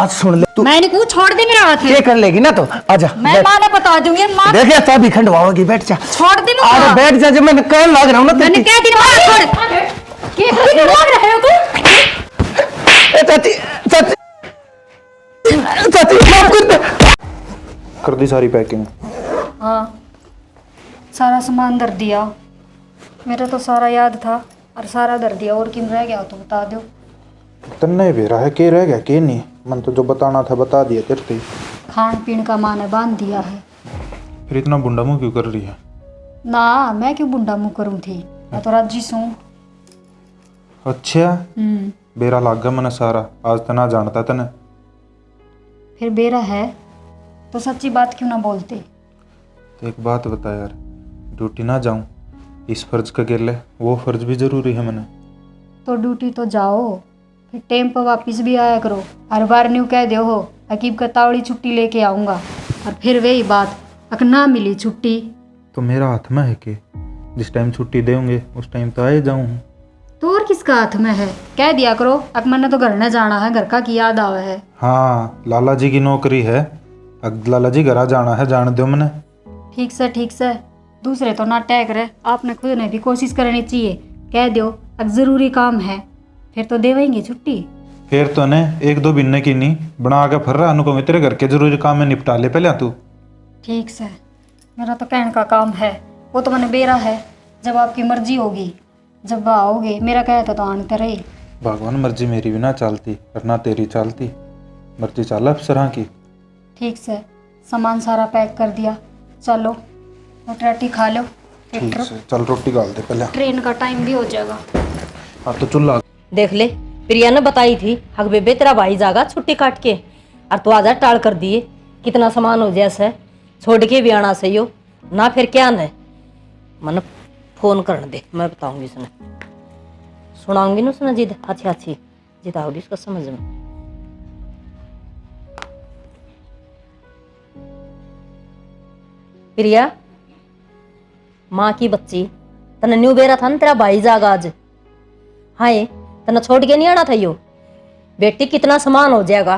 बात सुन ले तू। मैंने कुछ छोड़ दे मेरा हाथ। ये कर लेगी ना तो आजा। मैं माँ ने बता दूंगी माँ। देख या तभी खंडवाओगी, बैठ जा। छोड़ दे मुझे। अरे बैठ जा, जब मैं कहने लग रहा हूँ ना। मैंने क्या दिन छोड़। ये लग रहे हो तुम? चाची चाची चाची माफ कर दे। कर दी सारी पैकिंग। हाँ सारा सामान धर दिया। मेरा तो सारा याद था और सारा धर दिया। और किन रह गया तो बता दो। तन्ने भी रहा है, के रह गया के नहीं। मन तो जो बताना था बता दिया तेरे ही। खान पीन का माँ ने बांध दिया है। फिर इतना बुंडा मुंह क्यों कर रही है? ना मैं क्यों बुंडा मुँह करूँ थी, मैं तो राजी सूँ। अच्छा बेरा लाग गया मैंने सारा। आज तो ना जानता तने। फिर बेरा है तो सच्ची बात क्यों ना बोलते। तो एक बात बता यार, ड्यूटी ना जाऊं इस फर्ज का गिर ले, वो फर्ज भी जरूरी है मैंने। तो ड्यूटी तो जाओ, फिर टाइम पर वापस भी आया करो। हर बार न्यू कह दो हो अकीब का तावड़ी छुट्टी लेके आऊँगा, और फिर वही बात अगर ना मिली छुट्टी। तो मेरा हाथ में है कि जिस टाइम छुट्टी देंगे उस टाइम तो आए जाऊं। तो और किसका हाथ में है, कह दिया करो अब मैंने तो घर न जाना है, घर का की याद आवा है। हाँ लाला जी की नौकरी है, अब लाला जी घर जाना है, जान दो मैंने। ठीक से दूसरे तो ना टैग रहे, आपने खुद ने भी कोशिश करनी चाहिए। कह दो अब जरूरी काम है, फिर तो देवेंगे छुट्टी। फिर तो ने एक दो बिन्ने की नहीं बना के फिर रहा अनुको, तेरे घर के जरूरी काम में निपटा ले पहले तू। ठीक से मेरा तो कहने का काम है, वो तो मैंने बेरा है। जब आपकी मर्जी होगी जब आओगे, मेरा कहता तो आने रहे। भगवान मर्जी मेरी भी ना चलती और ना तेरी चलती, मर्जी चल अफसरां की। ठीक से सामान सारा पैक कर दिया, चलो रोटी राटी खा लो। ठीक से चल रोटी डाल दे पहले, ट्रेन का टाइम भी हो जाएगा। अब तो चूल्हा। देख ले प्रिया ने बताई थी हक बेबे तेरा भाई जागा छुट्टी काट के, और तू आजा टाल कर दिए। कितना सामान हो जैसे छोड़ के भी आना सही हो ना, फिर क्या न मन फोन कर दे, मैं बताऊंगी उसने, सुनाऊंगी ना उसने जिद अच्छी अच्छी जिद आओगी उसका समझ में। प्रिया माँ की बच्ची, तने न्यू बेरा था ना तेरा भाई जागा आज। हाय तना छोड़ के नहीं आना था यो बेटी, कितना सामान हो जाएगा।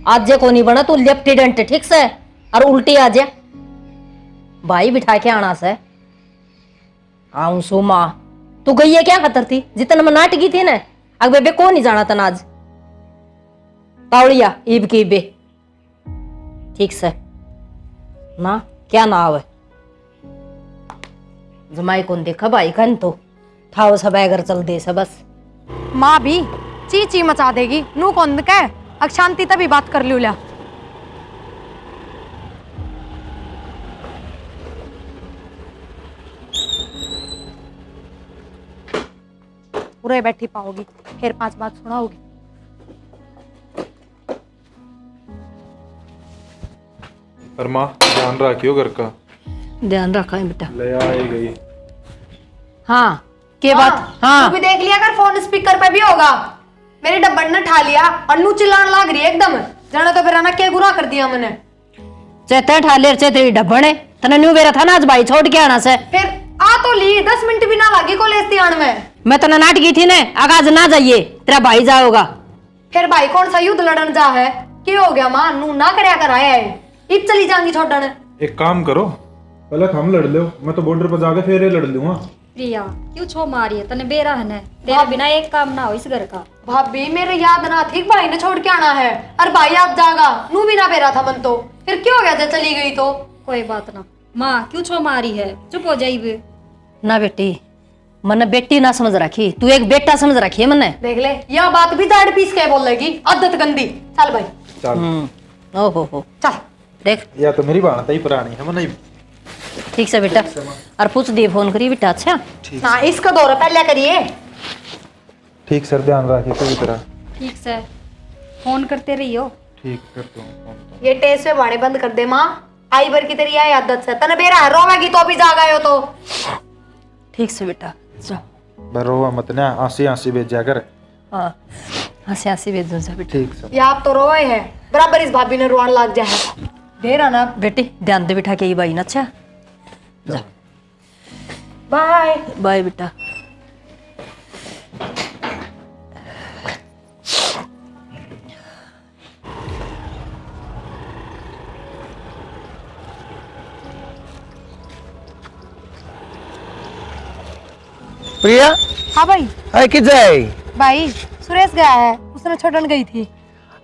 आज जे को नहीं बना तू लेफ्टिनेंट ठीक से, और उल्टी आ जा भाई बिठा के आना से। आऊं सो माँ तू गई है क्या खतर थी, जितना मैं नाटकी थी ना। अग बेबे को नहीं जाना तना आज तावड़िया ईब की बे ठीक से ना, क्या ना आवे जमाई कौन देखा भाई कन तो ठाव सब घर चल दे से बस। माँ भी ची ची मचा देगी, नू कौन कह अग शांति तभी बात कर लू ला। पूरे बैठी पाओगी, फिर 5 बात सुनाओगी। पर माँ ध्यान रखियो घर का। ध्यान रखा है बेटा। ले आई गई। हाँ के बात। हाँ तू भी देख लिया कर, फोन स्पीकर पे भी होगा। मेरे डब्बन ने ठा लिया और नू चिल्लाने लग रही है एकदम। जाना तो फिर आना क्या गुनाह कर दिया मैंने। चेते ठाले चे तेरी डब्बन है, तने न्यू बेरा था ना आज भाई छोड़ के आना से। फिर आ तो ली 10 मिनट भी ना लगी कॉलेज से आने में। मैं तने नाटकी थी ने आगाज ना जाइए, तेरा भाई जाओगा। फिर भाई कौन सा युद्ध लड़न जा है, क्या हो गया मां, नू ना करया कर आया है। इत चली जाऊंगी छोड़ने। एक काम करो पहले हम लड़ लो, मैं तो बॉर्डर पर जाके फिर लड़ लूंगा। प्रिया क्यों छो मारी है, तने बेरा है न, तेरे बिना एक काम ना हो इस घर का। भाभी मेरे याद ना थी भाई ने छोड़ के आना है, और भाई आप जागा नू भी ना बेरा था मन तो। फिर क्यों हो गया जब चली गई तो। कोई बात ना माँ, क्यों छो मारी है, चुप हो जाइए। ना बेटी मन बेटी ना समझ रखी, तू एक बेटा समझ रखी है मने। देख ले यह बात भी दाढ़ पीस के बोलेगी, आदत गंदी। चल भाई चल ओ हो चल। देख या तो मेरी बात ही पुरानी है मन। ठीक से बेटा, और पूछ दिए फोन करिए बेटा। अच्छा ना इसका दौरा पहले करिए। ठीक सर ध्यान रखिए पूरी तरह। ठीक से फोन करते रहियो। ठीक करता हूँ। ये टेस्ट पे बाड़े बंद कर दे माँ, आई बार की तेरी आदत से तने बेरा है, रोवेगी तो भी जाग आयो तो। ठीक से बेटा जाओ। बरोवा मत ना, आंसी आंसी भेजा कर। हाँ हंसी हंसी भेजूं से बेटा। ठीक सर। ये आप तो रोए है बराबर, इस भाभी ने रोन लग जाए। देरा ना बेटी ध्यान दे बिठा के ही भाई ना। अच्छा जा बाय बाय बेटा। प्रिया हाँ भाई। है कि जाए? भाई सुरेश गया है, उसने छोड़न गई थी।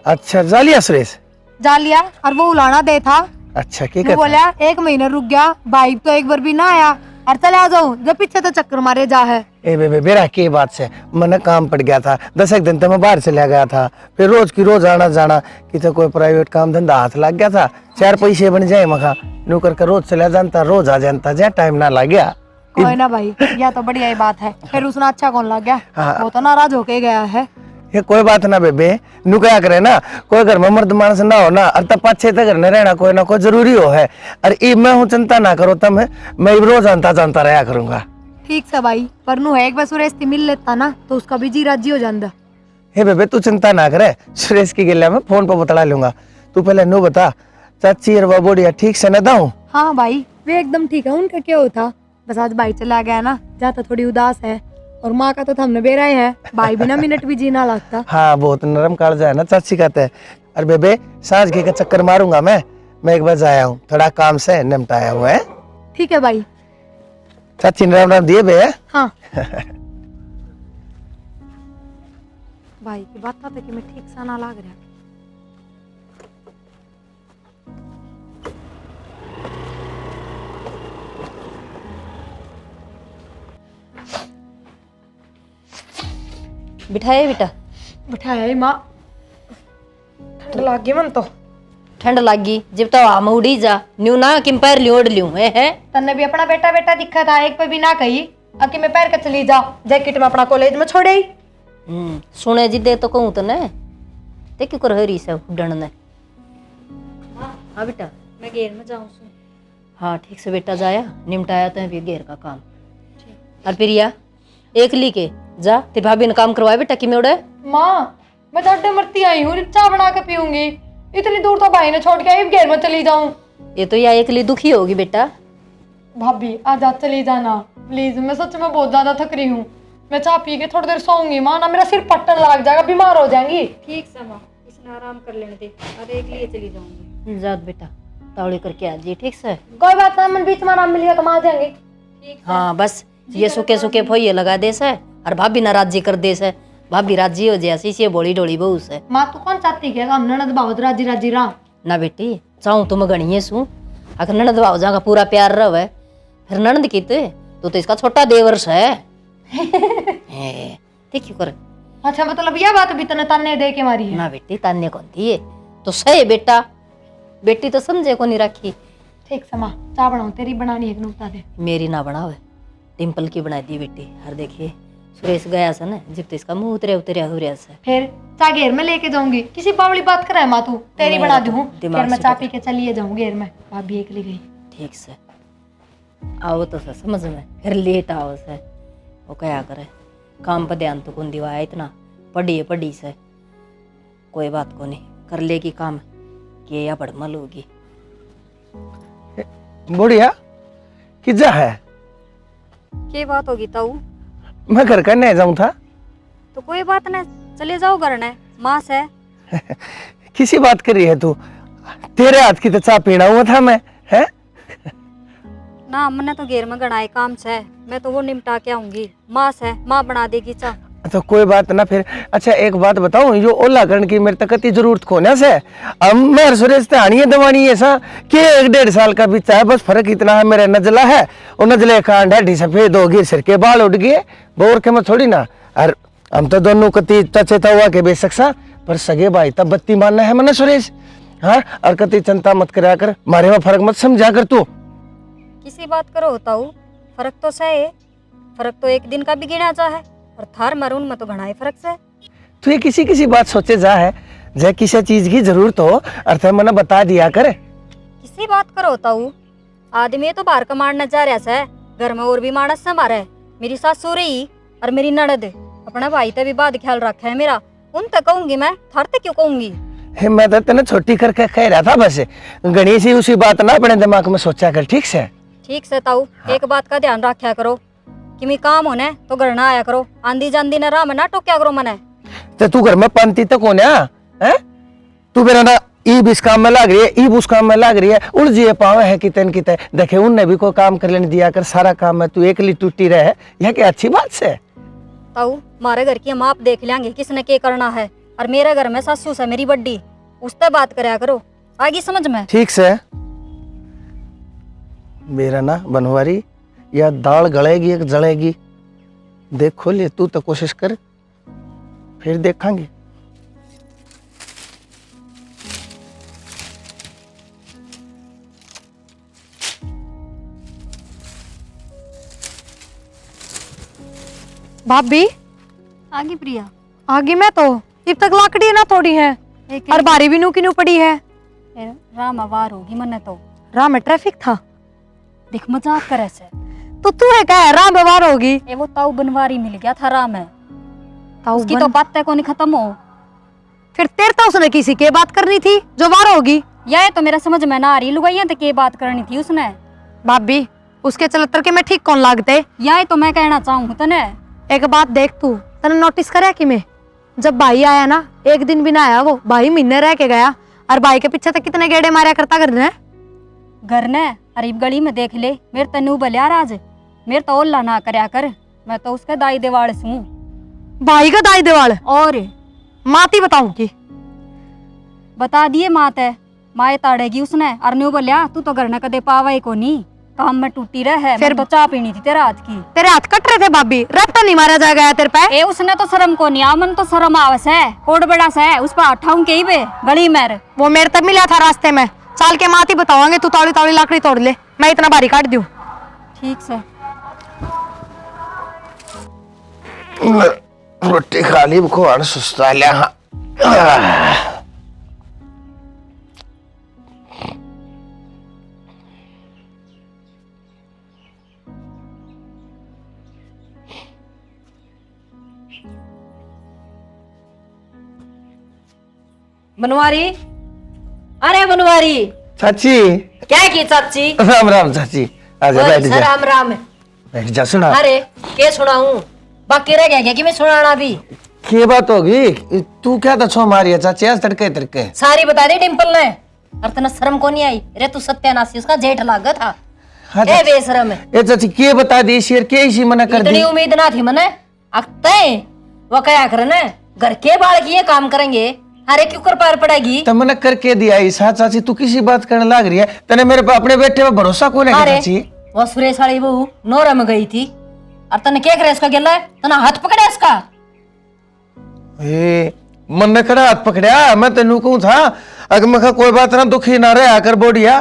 अच्छा जा लिया सुरेश? जा लिया, और वो उलाना दे था। अच्छा क्या वो कहता? बोला 1 महीना रुक गया, भाई तो एक बार भी ना आया, और चले आ जाऊं जब पीछे तो चक्कर मारे जा है। ए बे बेरा के बात से मैंने काम पड़ गया था, 10 एक दिन तो मैं बाहर चला गया था, फिर रोज की रोज आना जाना, किसी कोई प्राइवेट काम धंधा हाथ लग गया था, 4 पैसे बन जाए मखा नू करके रोज चला जानता, रोज आ जानता, जहाँ टाइम ना लग गया। कोई ना भाई, यह तो बढ़िया ही बात है। फिर उसने अच्छा कौन लग गया? हाँ। वो तो नाराज होके गया है। ये कोई बात ना बेबे, नू क्या करे ना, कोई घर में मर्द मानस ना हो ना, और तब 5-6 तक घर में रहना कोई ना कोई जरूरी हो है। और ई मैं हूँ, चिंता ना करो तब मैं रोज जानता जानता रहा करूंगा। ठीक से भाई, पर नू है एक बार सुरेश से मिल लेता ना तो उसका भी जी राजी हो जाता। हे बेबे तू चिंता ना करे, सुरेश की गिल्ला मैं फोन पर बतला लूंगा। तू पहले नू बता, चाची और बुढ़िया ठीक से न दाऊं? हाँ भाई वे एकदम ठीक है, उनका क्या होता, बस आज भाई चला गया ना, जाता थोड़ी उदास है, और माँ का तो हमने बेरा ही है, भाई बिना मिनट भी जीना लगता। हाँ बहुत नरम कालजा है ना चाची कहते हैं। अरे बेबे सांझ के का चक्कर मारूंगा मैं एक बार आया हूँ, थोड़ा काम से निपटाया हुआ है। ठीक है भाई। चाची ने राम राम दिए बे? हाँ। भाई की बात था कि मैं ठीक सा ना लग रहा। बिठाए बेटा? बिठाया ही माँ, ठंड लग गई मन तो। ठंड लागी जब तो आम उड़ी जा, न्यू ना किम पैर लियोड़ लियो है। तन्ने भी अपना बेटा बेटा दिखा था, एक पे भी ना कही अकी मैं पैर के चली जा, जैकेट में अपना कॉलेज में छोड़े ही। सुने जी दे तो कहूँ तो ने ते क्यों कर हरी से उड़न ने। हाँ बेटा मैं घेर में जाऊँ। हाँ ठीक से बेटा जाया, निमटाया तो भी घेर का काम। और प्रिया एक ली के जा, तेरी भाभी ने काम करवाया बेटा कि मैं उड़े। माँ मैं तो मरती आई हूँ, चाय बना के पीऊंगी, इतनी दूर तो भाई ने छोड़ के आई, घेर में चली जाऊं। ये तो या एक ली दुखी होगी बेटा। भाभी आज आप चली जाना प्लीज, मैं सच में बहुत ज्यादा थक रही हूँ, मैं चाय पी के थोड़ी देर सोऊंगी। माँ ना मेरा सिर पट्टन लग जाएगा, बीमार हो जाएंगी। ठीक से माँ, इसने आराम कर लेने दे, और एक लिए चली जाऊंगी। जात बेटा तावड़ी करके आ जी ठीक से। कोई बात ना, मन बीच में आराम मिल गया तो हम आ जाएंगे। हाँ बस ये सूखे सूखे फोइए लगा दे से, और भाभी नाराजी कर दे से, भाभी राजी हो जाए सी बोली डोली बहू से। माँ तू कौन चाहती है हम ननद बहुत राजी राजी रहा ना बेटी, चाहूँ तुम गणिए सू, अगर ननद भाव जागा पूरा प्यार रहे, फिर ननद की तू तो इसका छोटा देवर्ष है। ठीक क्यों कर? अच्छा मतलब यह बात भी तने ताने दे के मारी है? ना बेटी तान्य कौन थी तो सही बेटा, बेटी तो समझे को नहीं रखी। ठीक से माँ चाय बनाऊं, तेरी बनानी है बता दे। मेरी ना बनावे, टिम्पल की बना दी बेटी। और देखिए सुरेश गया से ना, जब तो इसका मुंह उतरे उतरे हो रहा से। फिर चाय घेर में लेके जाऊंगी, किसी बावली बात करे माँ तू, तेरी बना दूं, फिर मैं चाय पी के चलिए जाऊं घेर में। भाभी एक ले गई। ठीक से आओ तो से समझ में, फिर लेट आओ से। वो क्या करे, काम पर ध्यान तो कौन दिवाया, इतना पढ़ी से कोई बात को नहीं कर लेगी काम, कि या बड़मल होगी। बुढ़िया किजा है? क्या बात होगी ताऊ? मैं घर करने जाऊं था। तो कोई बात नहीं, चले जाओ घर ने, माँ से। किसी बात कर रही है तू? तेरे हाथ की तो चाय पीना हुआ था मैं, है ना हमने तो घेर में गणाए काम से, मैं तो वो निपटा के आऊंगी, माँ से, माँ बना देगी चाय। तो कोई बात ना फिर। अच्छा एक बात बताऊं, यो ओला करने की मेरे तक इतनी जरूरत कोने से, अब मेरे सुरेश ते आनी है दवानी ऐसा कि 1-1.5 साल का बीचा है, बस फर्क इतना है मेरा नजला है, और नजले का ढाडी सफेद होगी, सिर के बाल उड़ गए, बोर के मैं थोड़ी ना। और हम तो दोनों कति चचेता हुआ के बेशक सा, पर सगे भाई तब बत्ती मानना है मैंने सुरेश। हाँ और कति चिंता मत करा कर, मारे में फर्क मत समझा कर तू। किसी बात करो होता हूँ, फर्क तो सही, फर्क तो एक दिन का भी गिना जा है, और थार मरून में तो घना फर्क से। तू ये किसी बात सोचे जा है, जय किसी चीज की जरूरत हो अर्थ मना बता दिया कर। किसी बात करो होता हूँ, आदमी तो बाहर का मारना जा रहा है, घर में और भी मानस से मारे, मेरी सासू रही और मेरी ननद, अपना भाई तो भी बाद ख्याल रखा है मेरा, उन तक कहूंगी मैं, थार तक क्यों कहूंगी? मैं तो तेने छोटी करके कह रहा था, बस गणेश ही उसी बात ना अपने दिमाग में सोचा कर। ठीक से? ठीक से ताऊ। हाँ। एक बात का ध्यान रखा करो कि मैं काम होने तो घर ना आया करो, आंधी जांदी न राह में ना टोक्या करो मने। तो तू घर में पानती तो कौन है? तू मेरा ना ईब इस काम में लग रही है, ईब उस काम में लग रही है, उलझिए पावे है कितन कितने। देखे उनने भी कोई काम कर लेने दिया कर, सारा काम में तू एकली टूटी रहे, यह क्या अच्छी बात से। ताऊ मारे घर की हम आप देख लेंगे किसने क्या करना है, और मेरे घर में सासू से मेरी बड्डी, उससे बात करया करो, आगे समझ में। ठीक से मेरा ना बनवारी, या दाल गलेगी एक जलेगी, देखो ले तू तो कोशिश कर, फिर देखेंगे। भाभी आगे प्रिया, आगे मैं तो जब तक लाकड़ी ना थोड़ी है एक और बारी भी नू की नू पड़ी है। राम आवार होगी मने तो। राह में ट्रैफिक था देख मजाक करे से, तो तू है क्या राह व्यवहार होगी। ये वो ताऊ बनवारी मिल गया था राम में, ताऊ उसकी तो बातें को नहीं खत्म हो। फिर तेरे तो उसने किसी के बात करनी थी जो वार होगी। यह तो मेरा समझ में ना आ रही, लुगाइया तो के बात करनी थी उसने। भाभी उसके चलतर के मैं ठीक कौन लागते। यह तो मैं कहना चाहूँ तने। एक बात देख, तू तने नोटिस करे कि मैं जब भाई आया ना, एक दिन भी ना आया वो, भाई महीने रह के गया, और भाई के पीछे तक कितने गेड़े मारा करता कर रहे। घर ने अरीब गली में देख ले, मेरे तनु बलिया राज, मेरे तो ओल्ला ना करया कर, मैं तो उसके दाई देवाड़ से हूँ। भाई का दाई देवाल और माती बताऊं की बता दिए मात है, माए ताड़ेगी उसने। और न्यू बोलिया तू तो घर न कदे पावा को नहीं, काम में टूटी रहे, फिर तो चाय पीनी थी तेरे हाथ की। तेरे हाथ कट रहे थे भाभी, रट्टा नहीं मारा जा गया तेरे पे। ए उसने तो शर्म को नहीं, मन तो शर्म आवस है, कोड बड़ा सा है, उस पर उठाऊं के ही बे गली में। वो मेरे तब मिला था रास्ते में, चाल के माती बतावांगे, तू तौड़ी तौड़ी लाकड़ी तोड़ ले, मैं इतना भारी काट दूं। ठीक से रोटी खा ली को अन सुस्ता लिया। बनवारी, अरे बनवारी, चाची क्या की चाची। राम राम चाची, आजा बैठ जा, राम राम। बैठ जा। सुना अरे के सुनाऊं, बाकी रह गया कि मैं सुनाना भी। क्या बात होगी, तू क्या तो छो मारी है चाची आज तड़के तड़के। सारी बता दी डिम्पल ने, और तना शर्म को नहीं आई। रे तू सत्यानाशी उसका जेठ लागा था। हाँ ए बेशरम है, ए चाची के बता दी शेर के इसी मना कर दी। इतनी उम्मीद ना थी मने। अक्ते वो क्या करने, घर के बाल की ये काम करेंगे, अरे क्यों कर पार पड़ेगी। तो मैंने करके दिया ऐसा। चाची तू किसी बात करने लग रही है, तने मेरे पे अपने बेटे पे भरोसा कौन है अरे चाची। वो सुरेश वाली बहू नोरा में गई थी, और तने क्या करे इसका गिला है, तना हाथ पकड़ा इसका। ए मन ने खड़ा हाथ पकड़ा, मैं तेनू कहूं था अगर मैं कोई बात ना दुखी ना रहे आकर बोडिया,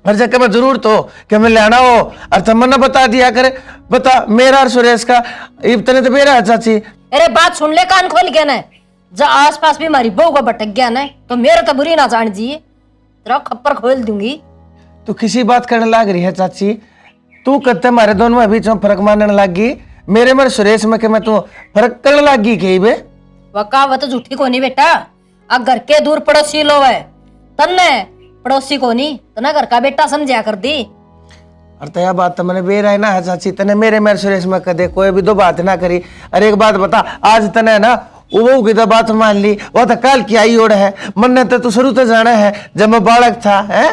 हर जगह में जरूर तो कि मैं लेना हो, और तब मैंने बता दिया करे। बता मेरा और सुरेश का इतने तो मेरा है चाची। अरे बात सुन ले कान खोल के न, जब आस पास भी हमारी बहू को भटक गया न, तो मेरे तो बुरी ना जान जी, तेरा खप्पर खोल दूंगी। तू किसी बात करने लग रही है चाची, तू कहते हमारे दोनों में बीच में फर्क मानने लग गई, मेरे सुरेश में के मैं तू फर्क करने लग गई कहीं बे। वह कहावत झूठी को नहीं बेटा, अब घर के दूर पड़ोसी लो है, तन्ने पड़ोसी को नहीं तना घर का बेटा समझा कर दी। और तया बात तो मैंने बेरा है ना है चाची, तने मेरे सुरेश में कदे कोई भी दो बात ना करी। अरे एक बात बता, आज तने ना वो की तो बात मान ली, वो तो कल की आई ओढ़ है, मन ने तो तू शुरू तो जाना है जब मैं बालक था है।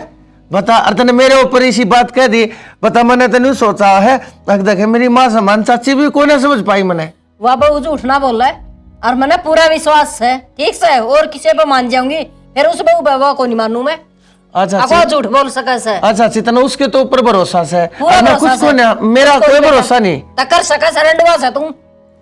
बता, और तने मेरे ऊपर इसी बात कह दी, बता मैंने तो नहीं सोचा है, देखे मेरी माँ समान चाची भी कौन है समझ पाई मैंने। वह बहू झूठ ना बोल रहा है, और मैंने पूरा विश्वास है, ठीक से, और किसी पे मान जाऊंगी, फिर उस बहू बहू को नहीं मानू मैं। अच्छा झूठ बोल सका से, अच्छा तना उसके तो ऊपर भरोसा है, पूरा मैं भरोसा कुछ को है। नहीं, मेरा कोई भरोसा नहीं। कर सका सरंडवा से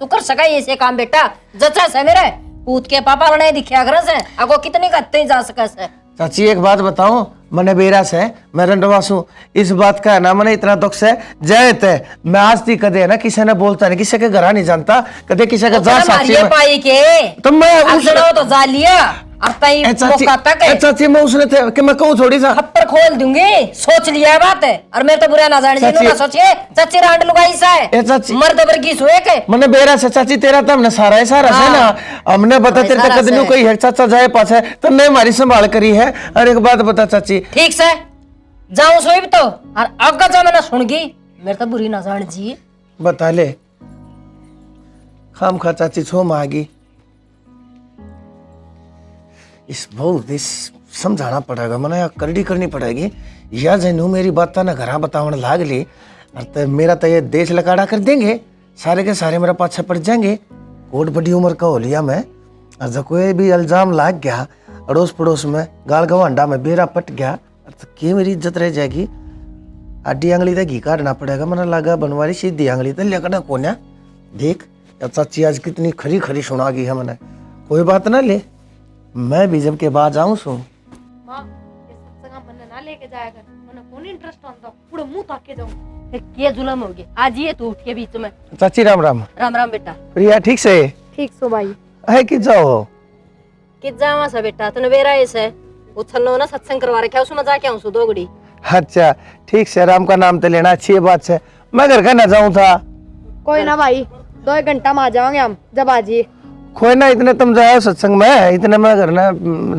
तू कर सका ये काम बेटा, जचा से मेरे पूत के पापा लड़े दिखा कर से, अगो कितनी करते जा सका से। चाची एक बात बताऊं, मैंने बेरा से मैं रंडवास हूँ, इस बात का ना मैंने इतना दुख से जयत है, मैं आज तक कदे ना किसी ने बोलता नहीं, किसी के घर नहीं जानता, कदे किसी का जा साची में पाई के तो मैं तो जा लिया, चाची मैं उसने थे कि मैं कहूँ थोड़ी सा थप्पड़ खोल दूंगी, सोच लिया बात है, और मैं तो बुरा ना जान जी ना सोचिए, चाची रांड लुगाई सा है, मर्द वर्गी सोए के मैंने बेरा से चाची तेरा तो हमने सारा है सारा है ना, हमने बता तेरे तक कदनू कोई है चाचा जाए पास है तो नहीं हमारी संभाल करी है। और एक बात बता चाची, ठीक से जाऊं सोई तो, और अगर जा मैंने सुन गई, मेरे तो बुरी ना जान जी। बता ले खाम खा चाची छो मागी इस बहुत इस समझाना पड़ेगा, मैंने या करड़ी करनी पड़ेगी। या जैनू मेरी बात ना घर बतावन लाग ली और तो मेरा तो ये देश लकाड़ा कर देंगे, सारे के सारे मेरा पाछा पड़ जाएंगे। कोट बड़ी उम्र का हो लिया मैं, और जब कोई भी इल्जाम लाग गया अड़ोस पड़ोस में, गाल गवांडा में बेरा पट गया तो क्या मेरी इज्जत रह जाएगी। आडी आंगली तो घी काटना पड़ेगा, मैंने लगा बनवारी सीधी आंगली तो लेकर कोन्या। देख या चाची आज कितनी खरी खरी सुना गई है मैंने। कोई बात ना ले, मैं भी जब के बाद आऊँ सो। माँ ये सत्संग मन ना लेके जाया कर, मन कौन इंटरेस्ट आता पूरा मुंह ताके जाऊं। ये जुलम हो गया आज, ये तू उठ के बीच में। चाची राम राम। राम राम बेटा। प्रिया ठीक से ठीक सो भाई। है कि जाओ कि जावा सा बेटा, तने बेरा ऐसे उछलो ना सत्संग करवा रखे, उसमें जाके आऊं सु दोगड़ी। अच्छा ठीक से, राम का नाम तो लेना अच्छी बात है। मैं घर का ना जाऊँ था। कोई ना भाई, 2 घंटा में आ जाओगे हम, जब आ जाइए। कोई ना, इतने तुम जाओ सत्संग में, इतने मैं घर ना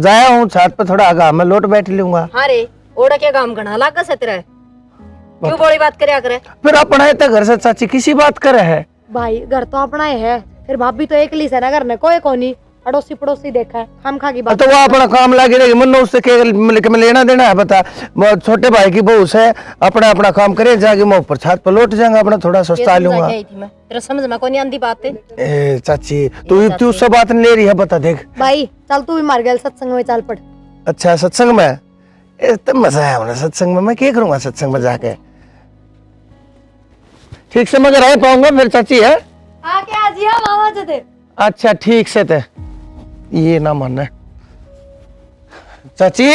जाया हूँ, छत पे थोड़ा आगा मैं लौट बैठ लूंगा। हाँ रे, ओड़ा के काम घना लाग से तेरा, क्यों बड़ी बात करया करे। फिर अपना है तो घर से चाची किसी बात करे है। भाई घर तो अपना ही है, फिर भाभी तो एक ली से ना घर ने कोई कोनी, अड़ोसी पड़ोसी देखा है, हम खा की बात। तो वो अपना काम लगी रहेगी, मन उससे के में लेना देना है बता। वो छोटे भाई की बहू से अपना अपना काम करे, जाके मैं ऊपर छत पर लौट जाऊंगा, अपना थोड़ा सस्ता लूंगा। तेरा समझ में कोनी आंदी बात है। ए चाची तू उससे बात नहीं ले रही है, बता देख। भाई चल तू भी मार गया सत्संग में, चल पड़। अच्छा सत्संग में तो मजा आया होना, सत्संग में मैं क्या करूंगा सत्संग में जाके। ठीक से मगर रह पाऊंगा फिर चाची है। आके आ जिया मामा जदे। अच्छा ठीक से ते ये ना मानना चाची।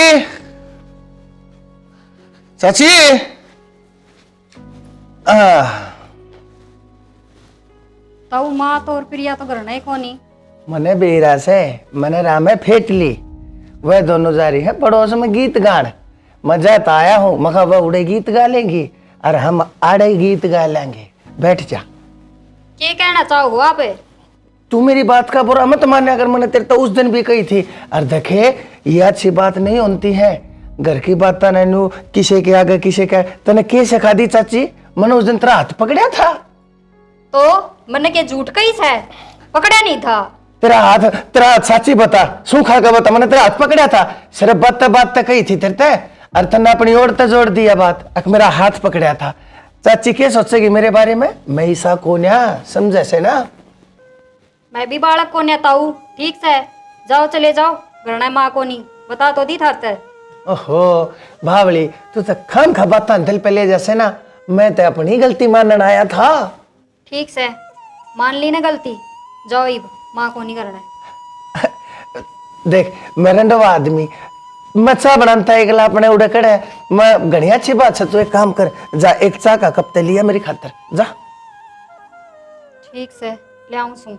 चाची ताऊ माँ तो और प्रिया तो घर नहीं कोनी। मने बेरा से मने राम है फेट ली, वह दोनों जा रही है पड़ोस में गीत गान। मजा तो आया हूँ, मखा वह उड़े गीत गा लेंगी और हम आड़े गीत गा लेंगे। बैठ जा। क्या कहना चाहो आप? तू मेरी बात का बुरा मत माने, अगर मैंने तेरे तो उस दिन भी कही थी। और देखे ये अच्छी बात नहीं होती है, घर की बात नैनू किसे के आगे किसे के तने के सिखा दी चाची। मैंने उस दिन तेरा हाथ पकड़ा था तो मैंने क्या झूठ कही है? पकड़ा नहीं था। तेरा हाथ साची बता, सूखा का बता। मैंने तेरा हाथ पकड़ा था, सिर्फ बात कही थी तेरे ते, और तने अपनी ओर ते जोड़ दिया बात, अक मेरा हाथ पकड़ा था। चाची क्या सोचेगी मेरे बारे में? मैं ईसा कोन्या समझे से ना। मैं भी बालक को नहीं ताऊ। ठीक से जाओ, चले जाओ, घर माँ को नहीं बता तो दी था। ओहो भावली, तू तो खाम खा बात दिल पे ले जैसे ना। मैं तो अपनी गलती मानने आया था। ठीक से मान ली ना गलती, जाओ इब माँ को नहीं करना है। देख मैं रंडवा आदमी, मैं चाह बनाता एकला अपने उड़े कड़े। मैं घनी अच्छी बात है, तू एक काम कर, जा एक चाह का कप ते लिया मेरी खातर, जा। ठीक से ले आऊं सू।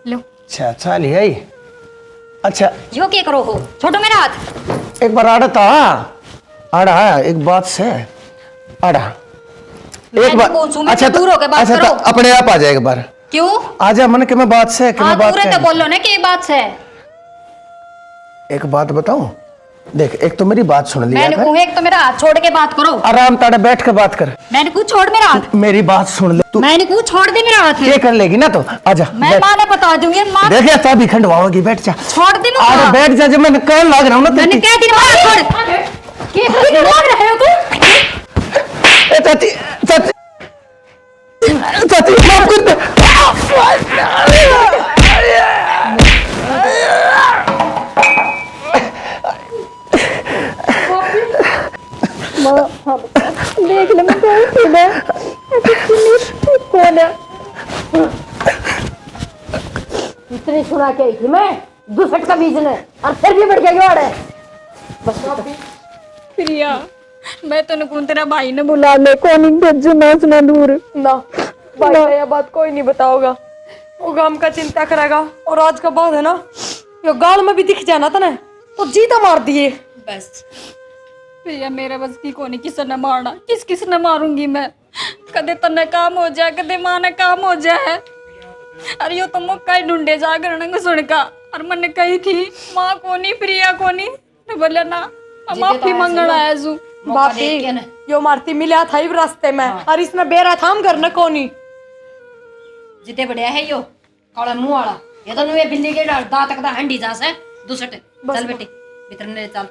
लो अच्छा अच्छा लिया ही। अच्छा यो क्या करो हो, छोड़ो मेरा हाथ। एक बार आड़ा एक बात से आड़ा एक बार। अच्छा दूर होके बात अच्छा करो। तो अपने आप आ जाए एक बार। क्यों? आजा मन के मैं बात से कि हाँ मैं बात दूर है तो कह- बोलो ना कि बात है। एक बात बताऊं, देख एक तो मेरी बात सुन लिया मैंने कर। कहूँ एक तो मेरा हाथ छोड़ के बात करो। आराम ताड़े बैठ के बात कर। मैंने कहूँ छोड़ मेरा हाथ। मेरी बात सुन ले तू। मैंने कहूँ छोड़ दे मेरा हाथ। ये कर लेगी ना तो आजा। मैं बैठ। माँ ने बता दूंगी माँ। देख या तभी खंडवाओगी, बैठ जा। छोड़ दे मेरा अरे हाथ। बैठ जा, जब मैं कहने लग रहा हूँ ना मैंने तेरी- कह दी ना छोड़। क्या बोल रहे हो तुम? ए, चाची चाची चाची माफ कर दे। देख ले मैं क्या इतनी सुना के आई थी मैं दूसरे का बीच ने, और फिर भी बढ़ गया क्यों है। प्रिया मैं तो नुकुन तेरा भाई ने बुला ले, कौन भेजो ना सुना दूर ना। भाई का यह बात कोई नहीं बताओगा, वो गांव का चिंता करेगा। और आज का बाद है ना, यो गाल में भी दिख जाना था ना तो जीता मार दिए। बस प्रिया मेरे बस की कोनी, किसे न मारना, किस न मारूंगी मैं। कदे तन्ने काम हो जाए, कदे माँ ने काम हो जाए। अरे यो तो मौका ही ढूंढे जाकर नंग सुन का। और मैंने कही थी माँ कोनी प्रिया कोनी, तो बोले ना माफी मांगना आया जू। मौका देख के बापी न यो मारती मिला था ही रास्ते में और इसने बेरा था हम घर न कोनी जिते बढ़िया है यो काला मुंह वाला ये तो नुए बिल्ली के दांत तक दा हंडी जा से दूसरे चल बेटी भीतर ने चल